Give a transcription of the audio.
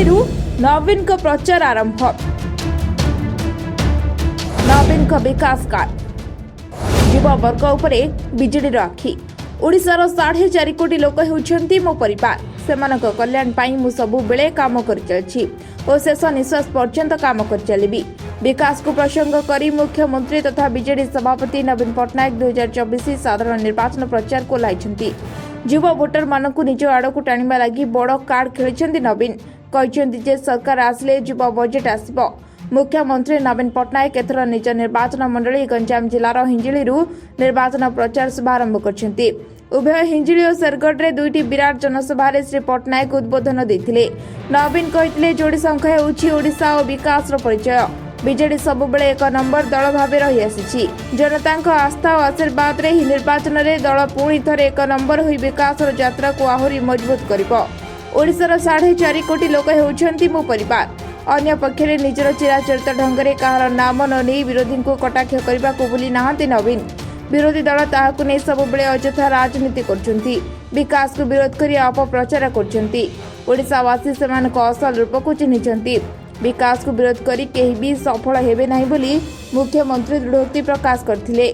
हिंजिळीरू नवीन को प्रचार आरंभ। नवीन को विकास कार्य युवा वर्ग उपरे बिजेडी आखि। ओडिशार 4.5 कोटी लोक होउछन्ती मो परिवार। सेमानक कल्याण पाई मु सबु बेले काम कर चलछि और शेष निश्वास पर्यंत काम कर चलिबी। विकास को प्रसंग करी मुख्यमंत्री तथा बिजेडी सभापति नवीन पट्टनायक 2024 साधारण निर्वाचन प्रचार को लाइछन्ती। युवा वोटर मानकु निज आड़कु टाणिबा लागि बड़ कार्ड खेलिछन्ती नवीन। कहिछन्ती जे सरकार आसले युवा बजेट आसिबो। मुख्यमंत्री नवीन पट्टनायक एथर निज निर्वाचन मंडली गंजाम जिलार हिंजिळीरू निर्वाचन प्रचार शुभारंभ करछन्ती। उभय हिंजिळी और शेरगढ़ दुईटी विराट जनसभा श्री पट्टनायक उद्बोधन देथिले। नवीन कहिथिले जोड़ी संख्या होउछि ओडिशा और विकास परिचय। बिजेडी सबुबेले एक नंबर दल भाव रही आसी। जनता आस्था और आशीर्वाद रे ही निर्वाचन रे दल पुणी थरे एक नंबर होई विकास यात्रा को आहुरी मजबूत करिबो। ओडिशार 4.5 कोटी लोक होउछन्ती मो परिवार। अन्य पक्षरे निजर चिराचरित ढंगरे कहार नाम न नहीं विरोधी को कटाक्ष करने को भूली नाहांती नवीन। विरोधी दल ताहाकु नहीं सबुबेले अଯଥା राजनीति करछन्ती। विकास को विरोध करी अपप्रचार करछन्ती। ओडिशावासी सेमानक असल रूप को चिन्हिछन्ती। विकास को विरोध करी केही भी सफल हेबे नाही बोली मुख्यमंत्री दृढ़ोक्ति प्रकाश करथिले।